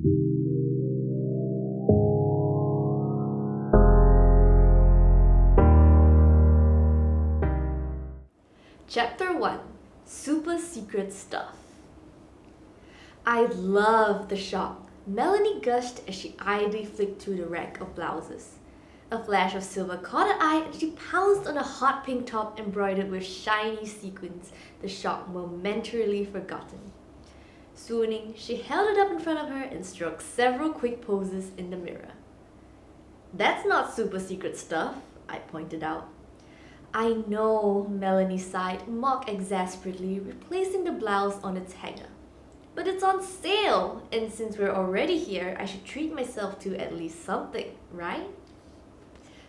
Chapter 1: Super Secret Stuff. I loved the shop. Melanie gushed as she idly flicked through the rack of blouses. A flash of silver caught her eye and she pounced on a hot pink top embroidered with shiny sequins, the shock momentarily forgotten. Swooning, she held it up in front of her and struck several quick poses in the mirror. "That's not super secret stuff," I pointed out. "I know," Melanie sighed, mock exasperately, replacing the blouse on its hanger. "But it's on sale, and since we're already here, I should treat myself to at least something, right?"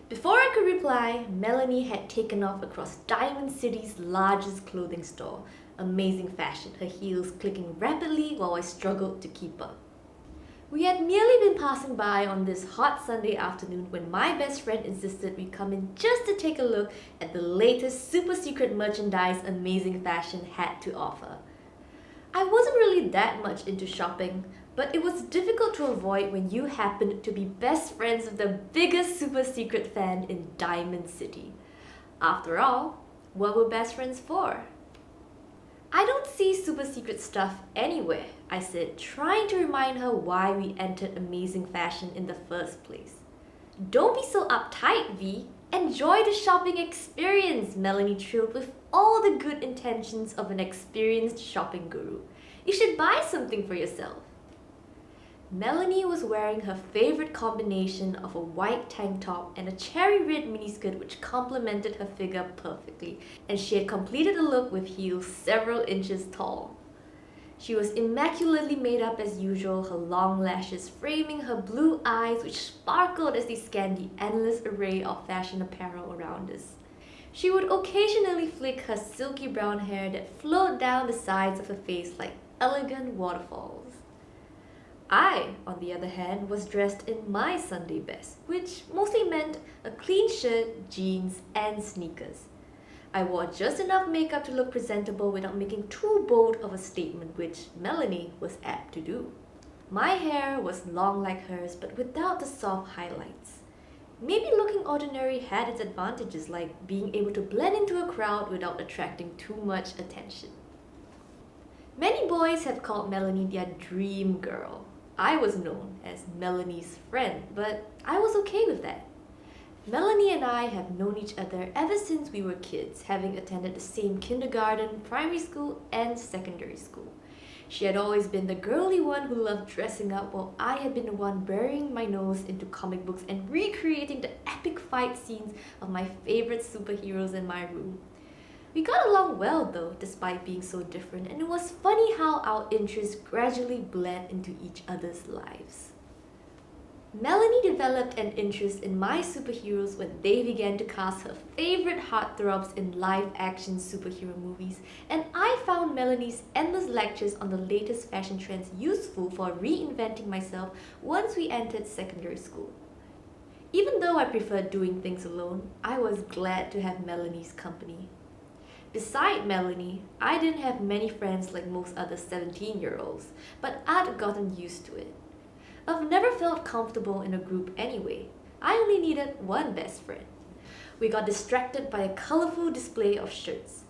Before I could reply, Melanie had taken off across Diamond City's largest clothing store, Amazing Fashion, her heels clicking rapidly while I struggled to keep up. We had merely been passing by on this hot Sunday afternoon when my best friend insisted we come in just to take a look at the latest super secret merchandise Amazing Fashion had to offer. I wasn't really that much into shopping, but it was difficult to avoid when you happened to be best friends with the biggest super secret fan in Diamond City. After all, what were best friends for? "I don't see super secret stuff anywhere," I said, trying to remind her why we entered Amazing Fashion in the first place. "Don't be so uptight, V. Enjoy the shopping experience," Melanie trilled with all the good intentions of an experienced shopping guru. "You should buy something for yourself." Melanie was wearing her favorite combination of a white tank top and a cherry red miniskirt which complemented her figure perfectly, and she had completed the look with heels several inches tall. She was immaculately made up as usual, her long lashes framing her blue eyes which sparkled as they scanned the endless array of fashion apparel around us. She would occasionally flick her silky brown hair that flowed down the sides of her face like elegant waterfalls. I, on the other hand, was dressed in my Sunday best, which mostly meant a clean shirt, jeans, and sneakers. I wore just enough makeup to look presentable without making too bold of a statement, which Melanie was apt to do. My hair was long like hers, but without the soft highlights. Maybe looking ordinary had its advantages, like being able to blend into a crowd without attracting too much attention. Many boys have called Melanie their dream girl. I was known as Melanie's friend, but I was okay with that. Melanie and I have known each other ever since we were kids, having attended the same kindergarten, primary school, and secondary school. She had always been the girly one who loved dressing up, while I had been the one burying my nose into comic books and recreating the epic fight scenes of my favorite superheroes in my room. We got along well though, despite being so different, and it was funny how our interests gradually bled into each other's lives. Melanie developed an interest in my superheroes when they began to cast her favorite heartthrobs in live-action superhero movies, and I found Melanie's endless lectures on the latest fashion trends useful for reinventing myself once we entered secondary school. Even though I preferred doing things alone, I was glad to have Melanie's company. Beside Melanie, I didn't have many friends like most other 17-year-olds, but I'd gotten used to it. I've never felt comfortable in a group anyway. I only needed one best friend. We got distracted by a colorful display of shirts.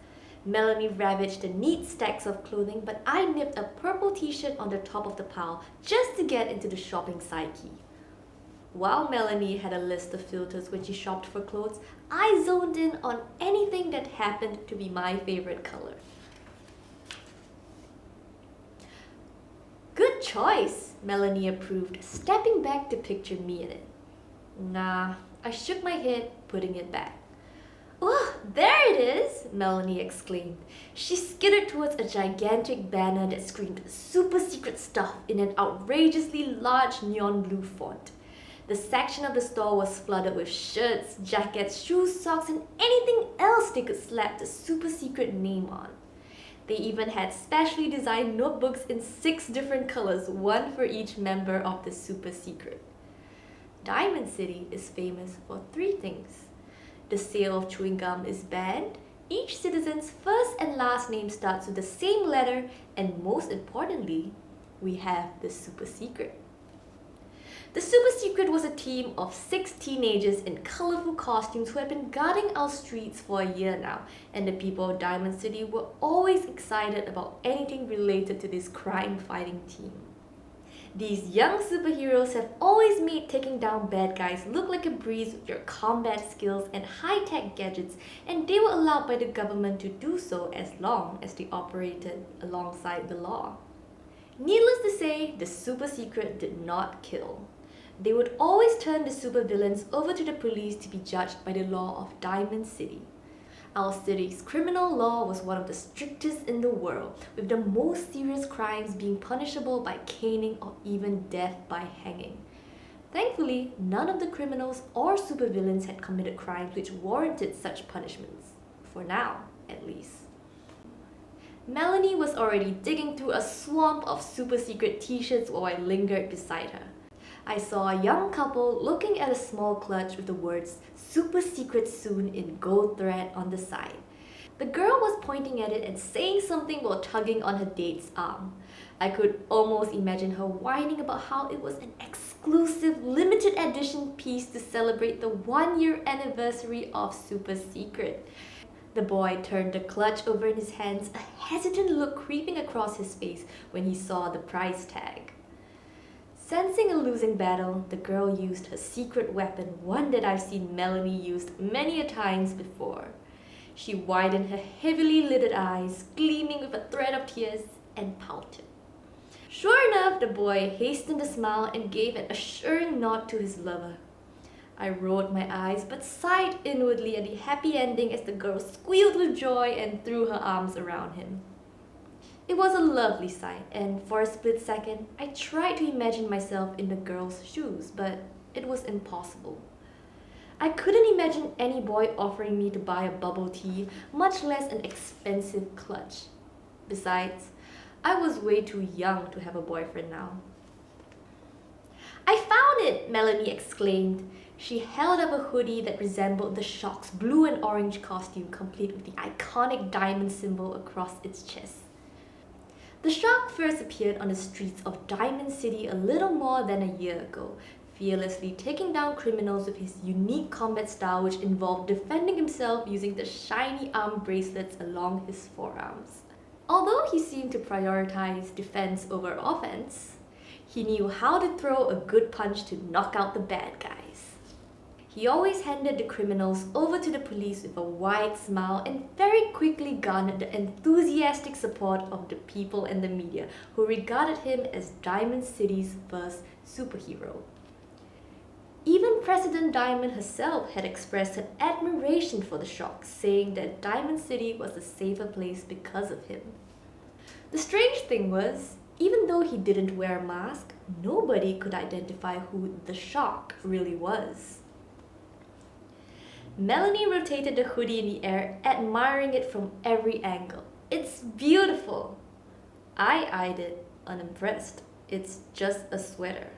Melanie ravaged the neat stacks of clothing, but I nipped a purple t-shirt on the top of the pile just to get into the shopping psyche. While Melanie had a list of filters when she shopped for clothes, I zoned in on anything that happened to be my favorite color. "Good choice," Melanie approved, stepping back to picture me in it. "Nah," I shook my head, putting it back. "Oh, there it is!" Melanie exclaimed. She skittered towards a gigantic banner that screamed "Super Secret Stuff" in an outrageously large neon blue font. The section of the store was flooded with shirts, jackets, shoes, socks, and anything else they could slap the super secret name on. They even had specially designed notebooks in 6 different colors, one for each member of the super secret. Diamond City is famous for 3 things. The sale of chewing gum is banned, each citizen's first and last name starts with the same letter, and most importantly, we have the super secret. The Super Secret was a team of 6 teenagers in colorful costumes who had been guarding our streets for a year now, and the people of Diamond City were always excited about anything related to this crime-fighting team. These young superheroes have always made taking down bad guys look like a breeze with their combat skills and high-tech gadgets, and they were allowed by the government to do so as long as they operated alongside the law. Needless to say, the Super Secret did not kill. They would always turn the supervillains over to the police to be judged by the law of Diamond City. Our city's criminal law was one of the strictest in the world, with the most serious crimes being punishable by caning or even death by hanging. Thankfully, none of the criminals or supervillains had committed crimes which warranted such punishments. For now, at least. Melanie was already digging through a swamp of Super Secret t-shirts while I lingered beside her. I saw a young couple looking at a small clutch with the words Super Secret Soon in gold thread on the side. The girl was pointing at it and saying something while tugging on her date's arm. I could almost imagine her whining about how it was an exclusive limited edition piece to celebrate the 1-year anniversary of Super Secret. The boy turned the clutch over in his hands, a hesitant look creeping across his face when he saw the price tag. Sensing a losing battle, the girl used her secret weapon, one that I've seen Melanie used many a times before. She widened her heavily lidded eyes, gleaming with a thread of tears, and pouted. Sure enough, the boy hastened a smile and gave an assuring nod to his lover. I rolled my eyes but sighed inwardly at the happy ending as the girl squealed with joy and threw her arms around him. It was a lovely sight, and for a split second, I tried to imagine myself in the girl's shoes, but it was impossible. I couldn't imagine any boy offering me to buy a bubble tea, much less an expensive clutch. Besides, I was way too young to have a boyfriend now. "I found it!" Melanie exclaimed. She held up a hoodie that resembled the Shock's blue and orange costume, complete with the iconic diamond symbol across its chest. The Shock first appeared on the streets of Diamond City a little more than a year ago, fearlessly taking down criminals with his unique combat style which involved defending himself using the shiny arm bracelets along his forearms. Although he seemed to prioritize defense over offense, he knew how to throw a good punch to knock out the bad guys. He always handed the criminals over to the police with a wide smile and very quickly garnered the enthusiastic support of the people and the media, who regarded him as Diamond City's first superhero. Even President Diamond herself had expressed her admiration for the Shock, saying that Diamond City was a safer place because of him. The strange thing was, even though he didn't wear a mask, nobody could identify who the Shock really was. Melanie rotated the hoodie in the air, admiring it from every angle. "It's beautiful!" I eyed it, unimpressed. "It's just a sweater."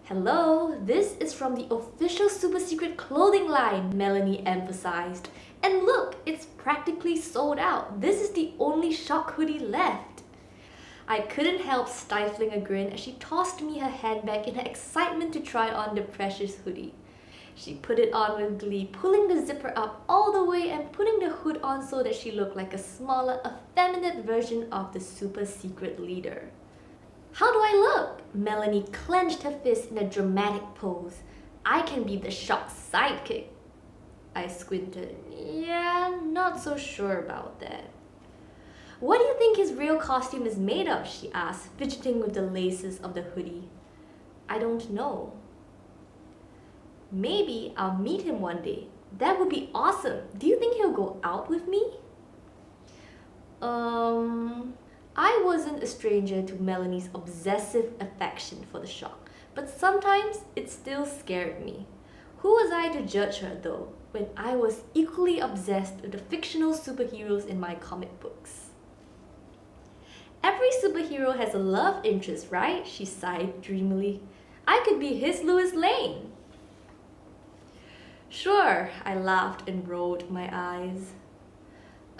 "Hello, this is from the official Super Secret clothing line," Melanie emphasized. "And look, it's practically sold out. This is the only Shock hoodie left." I couldn't help stifling a grin as she tossed me her handbag in her excitement to try on the precious hoodie. She put it on with glee, pulling the zipper up all the way and putting the hood on so that she looked like a smaller, effeminate version of the Super Secret leader. "How do I look?" Melanie clenched her fist in a dramatic pose. "I can be the Shock's sidekick." I squinted. "Yeah, not so sure about that." "What do you think his real costume is made of?" she asked, fidgeting with the laces of the hoodie. "I don't know." "Maybe I'll meet him one day. That would be awesome. Do you think he'll go out with me?" I wasn't a stranger to Melanie's obsessive affection for the Shock, but sometimes it still scared me. Who was I to judge her though, when I was equally obsessed with the fictional superheroes in my comic books? "Every superhero has a love interest, right?" she sighed dreamily. "I could be his Lois Lane." "Sure," I laughed and rolled my eyes.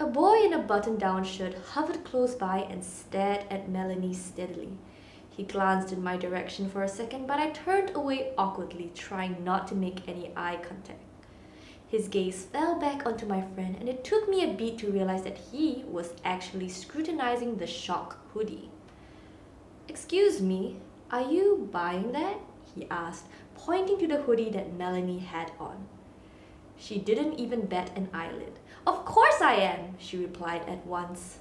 A boy in a button-down shirt hovered close by and stared at Melanie steadily. He glanced in my direction for a second, but I turned away awkwardly, trying not to make any eye contact. His gaze fell back onto my friend, and it took me a beat to realize that he was actually scrutinizing the shock hoodie. "Excuse me, are you buying that?" he asked, pointing to the hoodie that Melanie had on. She didn't even bat an eyelid. "Of course I am," she replied at once.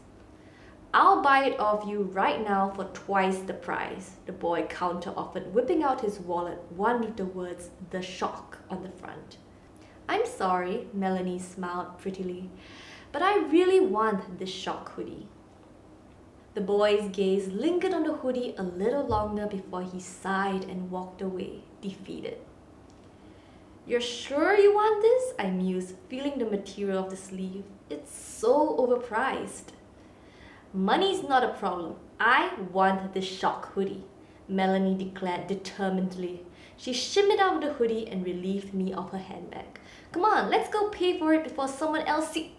"I'll buy it off you right now for twice the price," the boy counter-offered, whipping out his wallet, one with the words "The Shock" on the front. "I'm sorry," Melanie smiled prettily, "but I really want this shock hoodie." The boy's gaze lingered on the hoodie a little longer before he sighed and walked away, defeated. "You're sure you want this?" I mused, feeling the material of the sleeve. "It's so overpriced." "Money's not a problem. I want this shock hoodie," Melanie declared determinedly. She shimmied out of the hoodie and relieved me of her handbag. "Come on, let's go pay for it before someone else sees."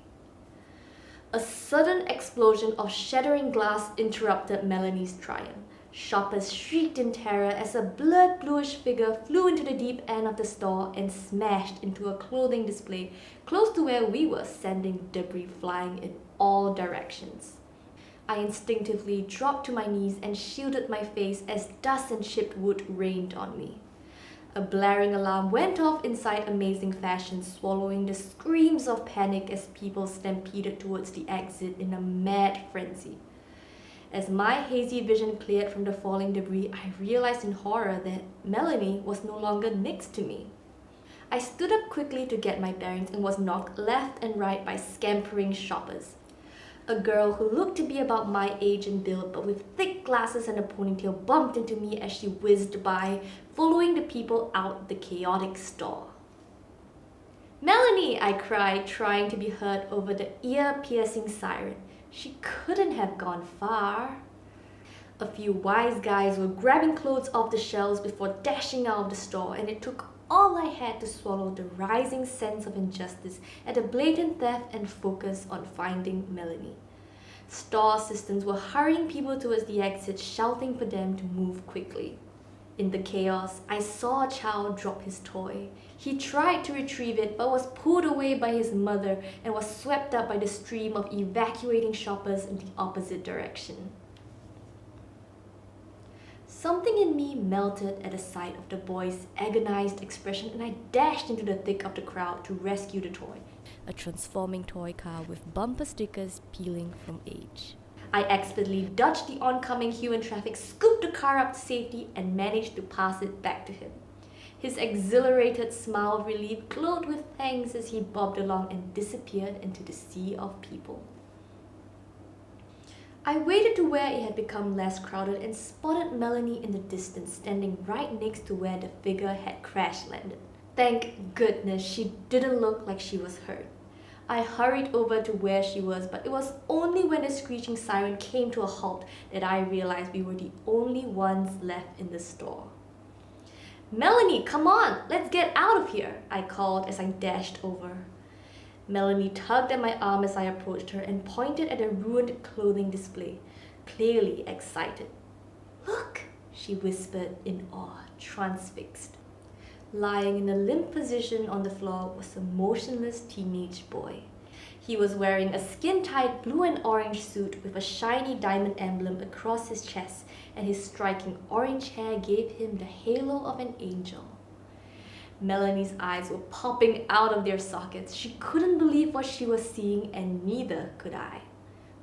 A sudden explosion of shattering glass interrupted Melanie's triumph. Shoppers shrieked in terror as a blurred bluish figure flew into the deep end of the store and smashed into a clothing display close to where we were, sending debris flying in all directions. I instinctively dropped to my knees and shielded my face as dust and chipped wood rained on me. A blaring alarm went off inside Amazing Fashion, swallowing the screams of panic as people stampeded towards the exit in a mad frenzy. As my hazy vision cleared from the falling debris, I realized in horror that Melanie was no longer next to me. I stood up quickly to get my bearings and was knocked left and right by scampering shoppers. A girl who looked to be about my age and build, but with thick glasses and a ponytail, bumped into me as she whizzed by, following the people out the chaotic store. "Melanie!" I cried, trying to be heard over the ear-piercing siren. She couldn't have gone far. A few wise guys were grabbing clothes off the shelves before dashing out of the store, and it took all I had to swallow the rising sense of injustice at the blatant theft and focus on finding Melanie. Store assistants were hurrying people towards the exit, shouting for them to move quickly. In the chaos, I saw a child drop his toy. He tried to retrieve it but was pulled away by his mother and was swept up by the stream of evacuating shoppers in the opposite direction. Something in me melted at the sight of the boy's agonized expression, and I dashed into the thick of the crowd to rescue the toy, a transforming toy car with bumper stickers peeling from age. I expertly dodged the oncoming human traffic, scooped the car up to safety, and managed to pass it back to him. His exhilarated smile of relief glowed with thanks as he bobbed along and disappeared into the sea of people. I waited to where it had become less crowded and spotted Melanie in the distance, standing right next to where the figure had crash-landed. Thank goodness she didn't look like she was hurt. I hurried over to where she was, but it was only when the screeching siren came to a halt that I realized we were the only ones left in the store. "Melanie, come on, let's get out of here," I called as I dashed over. Melanie tugged at my arm as I approached her and pointed at a ruined clothing display, clearly excited. "Look," she whispered in awe, transfixed. Lying in a limp position on the floor was a motionless teenage boy. He was wearing a skin-tight blue and orange suit with a shiny diamond emblem across his chest, and his striking orange hair gave him the halo of an angel. Melanie's eyes were popping out of their sockets. She couldn't believe what she was seeing, and neither could I.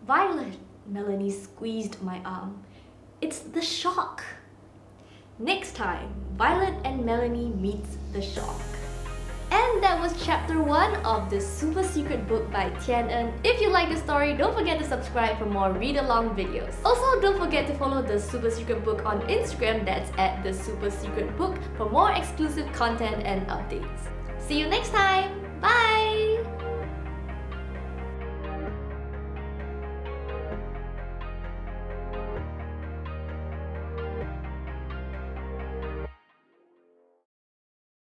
"Violet!" Melanie squeezed my arm. "It's the Shock!" Next time, Violet and Melanie meets the Shock. And that was chapter 1 of the super secret book by Tian. If you like the story, don't forget to subscribe for more read-along videos. Also, don't forget to follow the super secret book on Instagram, that's at the super secret book, for more exclusive content and updates. See you next time!